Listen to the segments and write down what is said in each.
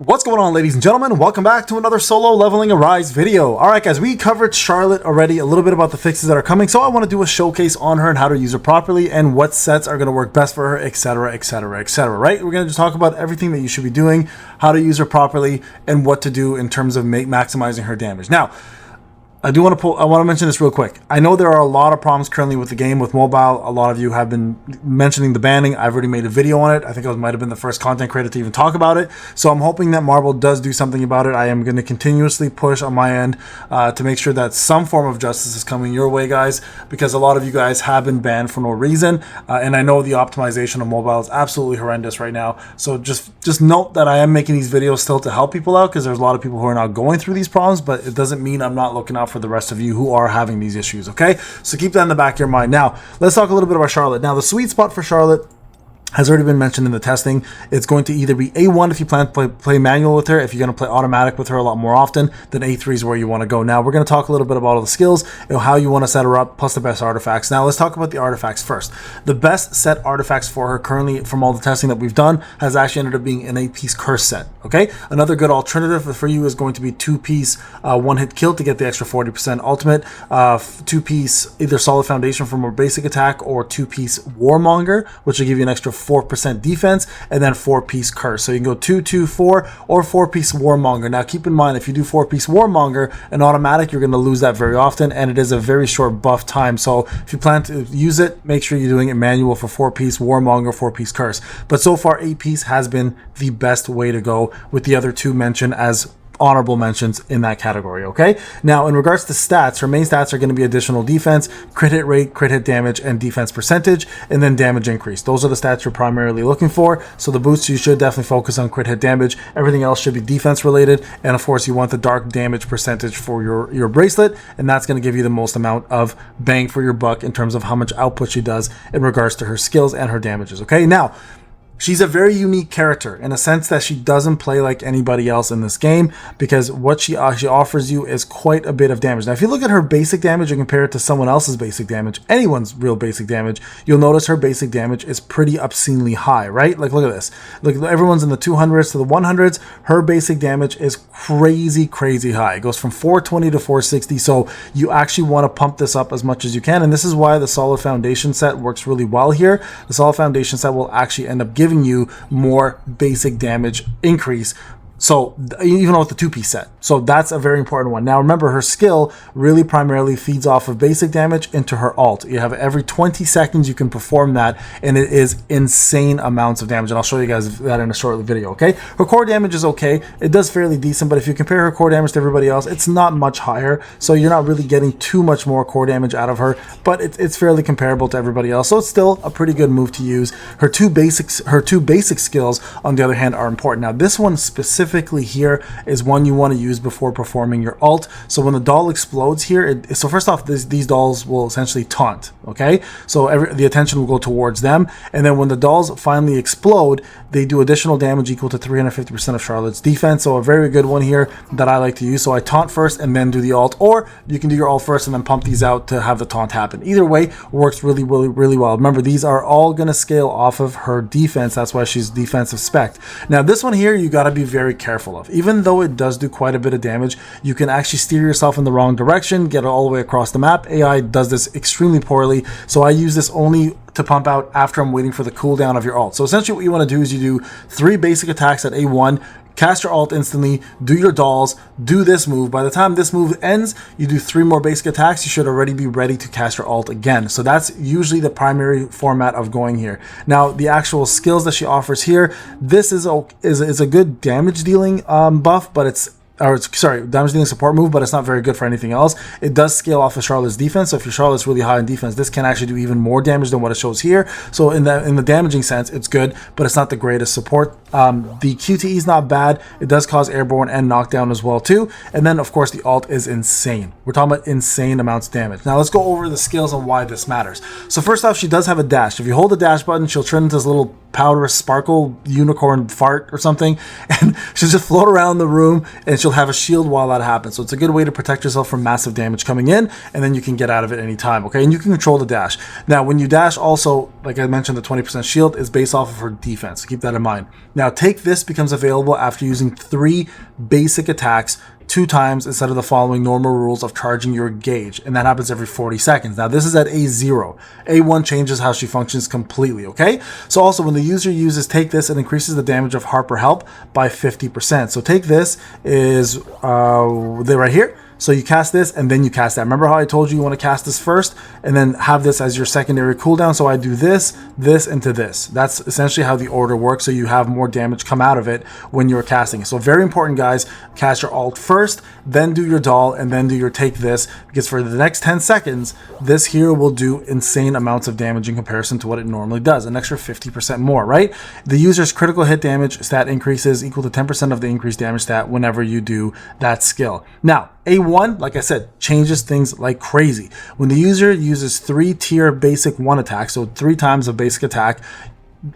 What's going on, ladies and gentlemen? Welcome back to another solo leveling Arise video. Alright guys, we covered Charlotte already, a little bit about the fixes that are coming, so I want to do a showcase on her and how to use her properly and what sets are going to work best for her, etc, etc, etc, right? We're going to just talk about everything that you should be doing, how to use her properly, and what to do in terms of maximizing her damage. Now, I want to mention this real quick. I know there are a lot of problems currently with the game, with mobile. A lot of you have been mentioning the banning. I've already made a video on it. I think I might have been the first content creator to even talk about it. So I'm hoping that Marvel does do something about it. I am going to continuously push on my end to make sure that some form of justice is coming your way, guys, because a lot of you guys have been banned for no reason. And I know the optimization of mobile is absolutely horrendous right now. So just note that I am making these videos still to help people out, because there's a lot of people who are not going through these problems, but it doesn't mean I'm not looking out for the rest of you who are having these issues, okay? So keep that in the back of your mind. Now, let's talk a little bit about Charlotte. Now, the sweet spot for Charlotte has already been mentioned in the testing. It's going to either be A1 if you plan to play manual with her. If you're going to play automatic with her a lot more often, then A3 is where you want to go. Now, we're going to talk a little bit about all the skills, how you want to set her up, plus the best artifacts. Now, let's talk about the artifacts first. The best set artifacts for her currently from all the testing that we've done has actually ended up being an 8-piece curse set, okay? Another good alternative for you is going to be 2-piece one-hit kill to get the extra 40% ultimate, 2-piece either solid foundation for more basic attack, or 2-piece warmonger, which will give you an extra 4% defense, and then 4-piece curse. So you can go 2, 2, 4, or 4-piece warmonger. Now keep in mind, if you do 4-piece warmonger and automatic, you're going to lose that very often, and it is a very short buff time. So if you plan to use it, make sure you're doing it manual for 4-piece warmonger, 4-piece curse. But so far, 8-piece has been the best way to go, with the other two mentioned as honorable mentions in that category, okay? Now, in regards to stats, her main stats are going to be additional defense, crit hit rate, crit hit damage, and defense percentage, and then damage increase. Those are the stats you're primarily looking for. So the boosts, you should definitely focus on crit hit damage. Everything else should be defense related, and of course, you want the dark damage percentage for your bracelet, and that's going to give you the most amount of bang for your buck in terms of how much output she does in regards to her skills and her damages, okay? Now, she's a very unique character in a sense that she doesn't play like anybody else in this game, because what she offers you is quite a bit of damage. Now, if you look at her basic damage and compare it to someone else's basic damage, anyone's real basic damage, you'll notice her basic damage is pretty obscenely high, right? Like, look at this. Look, everyone's in the 200s to the 100s. Her basic damage is crazy, crazy high. It goes from 420 to 460, so you actually want to pump this up as much as you can, and this is why the solid foundation set works really well here. The solid foundation set will actually end up giving you more basic damage increase, so even with the 2-piece set. So that's a very important one. Now remember, her skill really primarily feeds off of basic damage into her alt. You have every 20 seconds you can perform that, and it is insane amounts of damage, and I'll show you guys that in a short video, okay? Her core damage is okay. It does fairly decent, but if you compare her core damage to everybody else, it's not much higher, so you're not really getting too much more core damage out of her, but it's fairly comparable to everybody else, so it's still a pretty good move to use. Her two basic skills, on the other hand, are important. Now, this one specifically here is one you want to use before performing your ult. So when the doll explodes here, so first off, these dolls will essentially taunt, okay? So the attention will go towards them, and then when the dolls finally explode, they do additional damage equal to 350% of Charlotte's defense. So a very good one here that I like to use. So I taunt first and then do the ult, or you can do your ult first and then pump these out to have the taunt happen. Either way works really, really, really well. Remember, these are all going to scale off of her defense. That's why she's defensive spec. Now this one here, you got to be very careful of. Even though it does do quite a bit of damage, you can actually steer yourself in the wrong direction, get it all the way across the map. AI does this extremely poorly, so I use this only to pump out after I'm waiting for the cooldown of your ult. So essentially what you want to do is you do 3 basic attacks at A1, cast your ult instantly, do your dolls, do this move. By the time this move ends, you do 3 more basic attacks. You should already be ready to cast your ult again. So that's usually the primary format of going here. Now, the actual skills that she offers here, this is a good damage dealing buff, but damage dealing support move, but it's not very good for anything else. It does scale off of Charlotte's defense, so if your Charlotte's really high in defense, this can actually do even more damage than what it shows here. So in the damaging sense, it's good, but it's not the greatest support. The QTE is not bad. It does cause airborne and knockdown as well too. And then of course the alt is insane. We're talking about insane amounts of damage. Now let's go over the skills and why this matters. So first off, she does have a dash. If you hold the dash button, she'll turn into this little powder sparkle unicorn fart or something, and she'll just float around the room and she'll have a shield while that happens. So it's a good way to protect yourself from massive damage coming in, and then you can get out of it anytime, okay? And you can control the dash. Now, when you dash also, like I mentioned, the 20% shield is based off of her defense. So keep that in mind. Now, take this becomes available after using 3 basic attacks 2 times instead of the following normal rules of charging your gauge, and that happens every 40 seconds. Now this is at A0. A1 changes how she functions completely, okay? So also when the user uses take this, it increases the damage of Harper Help by 50%. So take this is right here. So you cast this and then you cast that. Remember how I told you want to cast this first and then have this as your secondary cooldown? So I do this, this, and to this. That's essentially how the order works, so you have more damage come out of it when you're casting it. So very important, guys. Cast your alt first, then do your doll, and then do your take this, because for the next 10 seconds, this here will do insane amounts of damage in comparison to what it normally does. An extra 50% more, right? The user's critical hit damage stat increases equal to 10% of the increased damage stat whenever you do that skill. Now, A1, like I said, changes things like crazy. When the user uses 3-tier basic 1 attack, so 3 times of basic attack,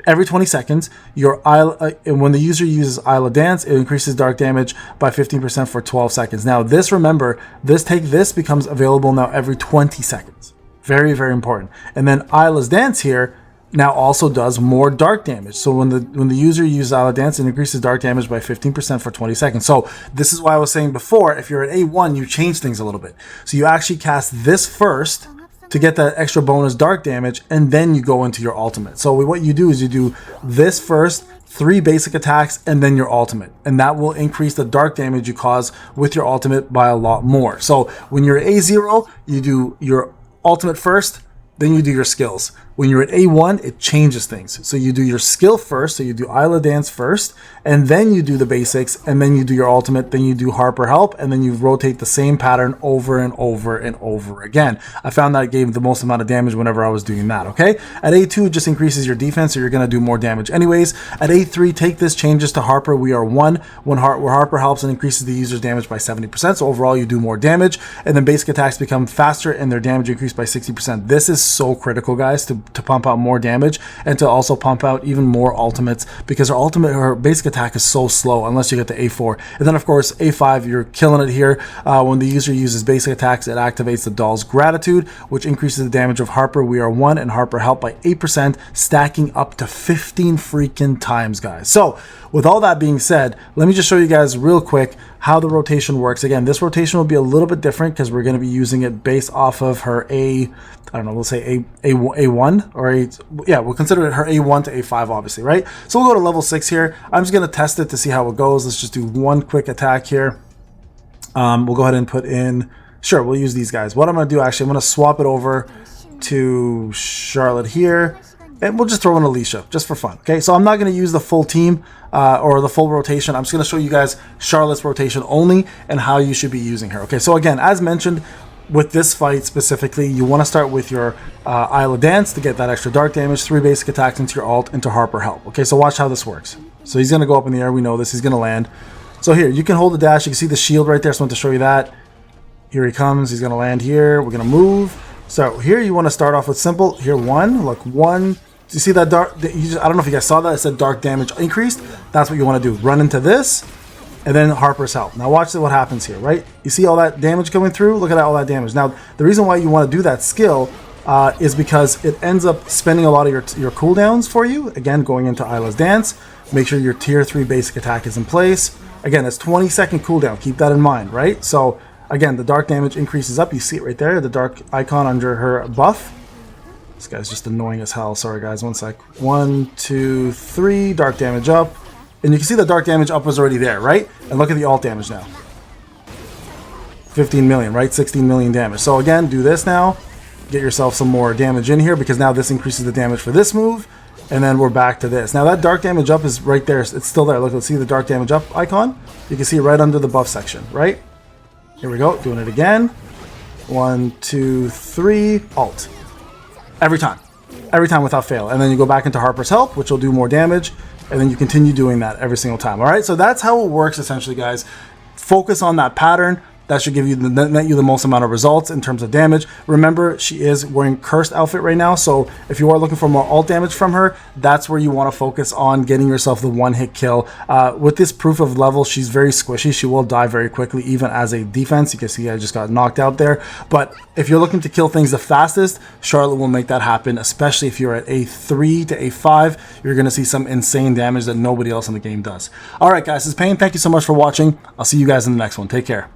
every 20 seconds, and when the user uses Isla Dance, it increases dark damage by 15% for 12 seconds. Now this, remember, take this becomes available now every 20 seconds. Very, very important. And then Isla's Dance here now also does more dark damage. So when the user uses Isla Dance, it increases dark damage by 15% for 20 seconds. So this is why I was saying before, if you're at A1, you change things a little bit. So you actually cast this first to get that extra bonus dark damage, and then you go into your ultimate. So what you do is you do this first, 3 basic attacks, and then your ultimate. And that will increase the dark damage you cause with your ultimate by a lot more. So when you're at A0, you do your ultimate first, then you do your skills. When you're at A1, it changes things. So you do your skill first, so you do Isla Dance first, and then you do the basics, and then you do your ultimate, then you do Harper Help, and then you rotate the same pattern over and over and over again. I found that it gave the most amount of damage whenever I was doing that, okay? At A2, it just increases your defense, so you're going to do more damage anyways. At A3, take this, changes to Harper. We are 1, where Harper helps and increases the user's damage by 70%, so overall you do more damage, and then basic attacks become faster, and their damage increased by 60%. This is so critical, guys, to pump out more damage and to also pump out even more ultimates, because her basic attack is so slow unless you get to A4. And then of course A5, you're killing it here. When the user uses basic attacks, it activates the doll's gratitude, which increases the damage of Harper. We are 1 and Harper Help by 8%, stacking up to 15 freaking times, guys. So with all that being said, let me just show you guys real quick how the rotation works. Again, this rotation will be a little bit different because we're going to be using it based off of her we'll say A1 or we'll consider it her A1 to A5, obviously, right? So we'll go to level 6 here. I'm just going to test it to see how it goes. Let's just do one quick attack here. We'll go ahead and put in, sure, we'll use these guys. What I'm going to do, actually, I'm going to swap it over to Charlotte here, and we'll just throw in Alicia just for fun. Okay, so I'm not going to use the full team or the full rotation. I'm just going to show you guys Charlotte's rotation only and how you should be using her. Okay, so again, as mentioned, with this fight specifically, you want to start with your Isla Dance to get that extra dark damage, 3 basic attacks into your alt, into Harper Help. Okay, so watch how this works. So he's going to go up in the air. We know this. He's going to land. So here, you can hold the dash. You can see the shield right there. So I want to show you that. Here he comes. He's going to land here. We're going to move. So here you want to start off with simple. Here, 1. Look, 1. Do you see that dark? I don't know if you guys saw that. It said dark damage increased. That's what you want to do. Run into this, and then Harper's Help. Now watch what happens here, right? You see all that damage coming through? Look at all that damage. Now, the reason why you want to do that skill is because it ends up spending a lot of your cooldowns for you. Again, going into Isla's Dance. Make sure your tier 3 basic attack is in place. Again, it's 20-second cooldown. Keep that in mind, right? So again, the dark damage increases up. You see it right there, the dark icon under her buff. This guy's just annoying as hell. Sorry, guys. 1 sec. 1, 2, 3. Dark damage up. And you can see the dark damage up was already there, right? And look at the alt damage now. 15 million, right? 16 million damage. So again, do this now. Get yourself some more damage in here, because now this increases the damage for this move. And then we're back to this. Now that dark damage up is right there. It's still there. Look, let's see the dark damage up icon. You can see it right under the buff section, right? Here we go. Doing it again. 1, 2, 3. Alt. Every time. Every time without fail. And then you go back into Harper's Help, which will do more damage. And then you continue doing that every single time. All right, so that's how it works essentially, guys. Focus on that pattern That should give you net you the most amount of results in terms of damage. Remember, she is wearing Cursed outfit right now, so if you are looking for more ult damage from her, that's where you want to focus on getting yourself the one-hit kill. With this proof of level, she's very squishy. She will die very quickly, even as a defense. You can see I just got knocked out there. But if you're looking to kill things the fastest, Charlotte will make that happen, especially if you're at A3 to A5. You're going to see some insane damage that nobody else in the game does. All right, guys, this is Payne. Thank you so much for watching. I'll see you guys in the next one. Take care.